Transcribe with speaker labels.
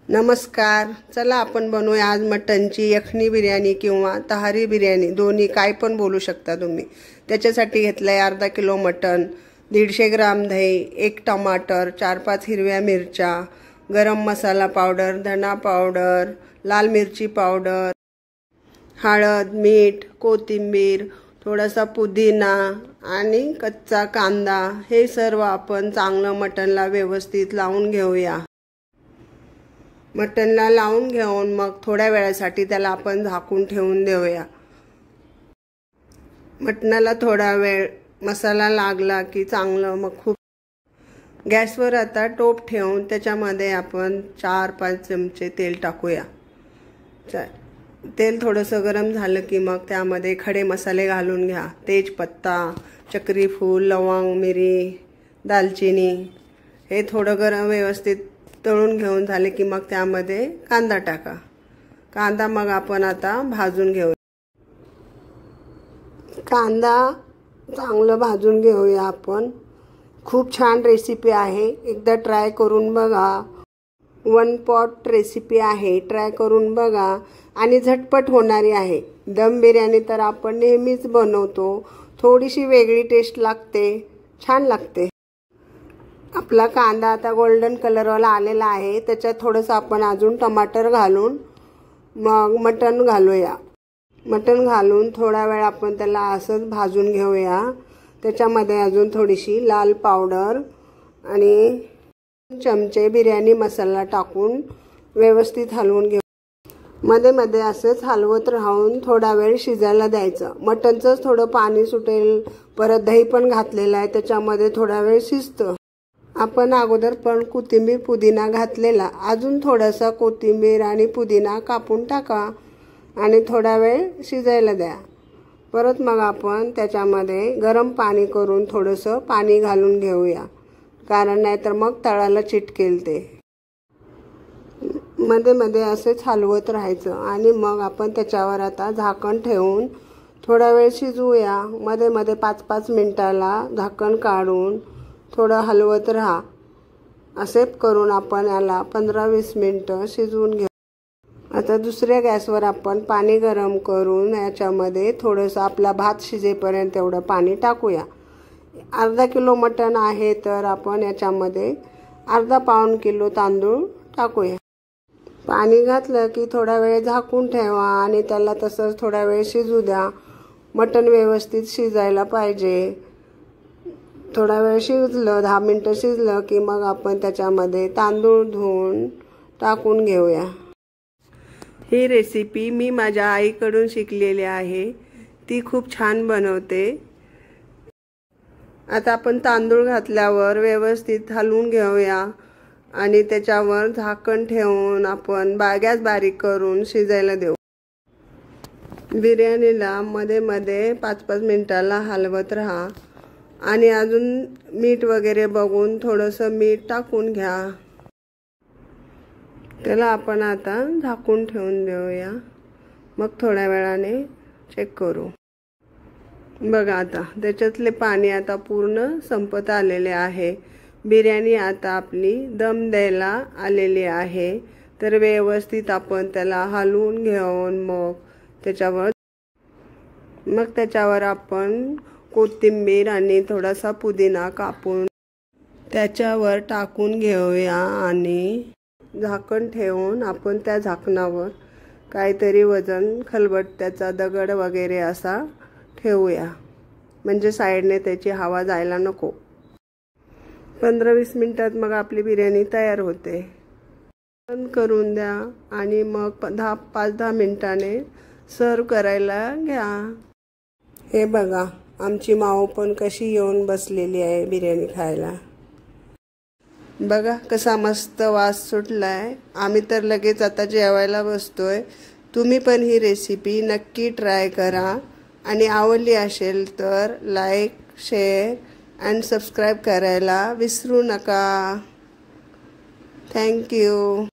Speaker 1: नमस्कार. चला आपण बनवूया आज मटनची यखनी बिर्याणी किंवा तहारी बिर्याणी, दोन्ही काय पण बोलू शकता तुम्ही. त्याच्यासाठी घेतलंय अर्धा किलो मटन, 150 ग्राम दही, 1 टमाटर, 4-5 हिरव्या मिरच्या, गरम मसाला पावडर, धना पावडर, लाल मिरची पावडर, हळद, मीठ, कोथिंबीर, थोडासा पुदिना आणि कच्चा कांदा. हे सर्व आपण चांगलं मटनला व्यवस्थित लावून घेऊया. मटनला लावून घेऊन मग थोड्या वेळासाठी त्याला आपण झाकून ठेवून देऊया. मटनाला थोडा वेळ मसाला लागला की चांगलं मग खूप. गॅसवर आता टोप ठेवून त्याच्यामध्ये आपण 4-5 चमचे तेल टाकूया. तेल थोडंसं गरम झालं की मग त्यामध्ये खडे मसाले घालून घ्या. तेजपत्ता, चक्री फूल, लवंग, मिरी, दालचिनी. हे थोडं गरम व्यवस्थित तळून घेऊन झाले की मग त्यामध्ये कांदा टाका. कांदा मग आपण आता भाजून घेऊ. कांदा चांगलं भाजून घेऊया आपण. खूप छान रेसिपी आहे, एकदा ट्राय करून बघा. 1 पॉट रेसिपी आहे, ट्राय करून बघा आणि झटपट होणारी आहे. दम बिर्याणी तर आपण नेहमीच बनवतो, थोडीशी वेगळी टेस्ट लागते, छान लागते. आपला कांदा आता गोल्डन कलरवाला आलेला आहे. त्याच्यात थोडंसं आपण अजून टमाटर घालून मग मटण घालूया. मटण घालून थोडा वेळ आपण त्याला असंच भाजून घेऊया. त्याच्यामध्ये अजून थोडीशी लाल पावडर आणि चमचे बिर्याणी मसाला टाकून व्यवस्थित हलवून घेऊ. मध्ये मध्ये असंच हलवत राहून थोडा वेळ शिजायला द्यायचं. मटणचंच थोडं पाणी सुटेल. परत दही पण घातलेलं आहे, त्याच्यामध्ये थोडा वेळ शिजतं. आपण अगोदर पण कोथिंबीर पुदिना घातलेला. अजून थोडासा कोथिंबीर आणि पुदिना कापून टाका आणि थोडा वेळ शिजायला द्या. परत मग आपण त्याच्यामध्ये गरम पाणी करून थोडंसं पाणी घालून घेऊया, कारण नाहीतर मग तळाला चिटकेल ते. मध्ये मध्ये असेच हलवत राहायचं आणि मग आपण त्याच्यावर आता झाकण ठेवून थोडा वेळ शिजवूया. मध्ये मध्ये 5-5 मिनिटाला झाकण काढून थोडं हलवत राहा. असे करून आपण याला 15-20 मिनिटं शिजवून घेऊ. आता दुसऱ्या गॅसवर आपण पाणी गरम करून याच्यामध्ये थोडंसं आपला भात शिजेपर्यंत तेवढं पाणी टाकूया. अर्धा किलो मटण आहे तर आपण याच्यामध्ये अर्धा पाऊण किलो तांदूळ टाकूया. पाणी घातलं की थोडा वेळ झाकून ठेवा आणि त्याला तसंच थोडा वेळ शिजू द्या. मटण व्यवस्थित शिजायला पाहिजे. थोडा वेळ शिजलं, 10 मिनिटं शिजलं की मग आपण त्याच्यामध्ये तांदूळ धुवून टाकून घेऊया. ही रेसिपी मी माझ्या आईकडून शिकलेली आहे, ती खूप छान बनवते. आता आपण तांदूळ घातल्यावर व्यवस्थित हलवून घेऊया आणि त्याच्यावर झाकण ठेवून आपण गॅस बारीक करून शिजायला देऊ. बिर्याणीला मध्ये मध्ये 5-5 मिनिटाला हलवत राहा आणि अजून मीठ वगैरे बघून थोडंसं मीठ टाकून घ्या. त्याला आपण आता झाकून ठेवून देऊया. मग थोड्या वेळाने चेक करू. बघा आता त्याच्यातले पाणी आता पूर्ण संपत आलेले आहे. बिर्याणी आता आपली दम द्यायला आलेली आहे. तर व्यवस्थित आपण त्याला हलवून घेऊन मग त्याच्यावर आपण कोथिंबीर आणि थोडासा पुदिना कापून त्याच्यावर टाकून घेऊया आणि झाकण ठेवून आपण त्या झाकणावर काहीतरी वजन खलबत्त्याचा दगड वगैरे असा ठेवूया, म्हणजे साईडने त्याची हवा जायला नको. 15-20 मिनिटात मग आपली बिर्याणी तयार होते. बंद करून द्या आणि मग 5-10 मिनिटाने सर्व करायला घ्या. हे बघा आमची माऊ पण कशी येऊन बसलेली आहे बिर्याणी खायला. बघा कसा मस्त वास सुटलाय. आम्ही तर लगेच आता जेवायला बसतोय. तुम्ही पण ही रेसिपी नक्की ट्राय करा आणि आवडली असेल तर लाईक, शेअर आणि सबस्क्राईब करायला विसरू नका. थँक्यू.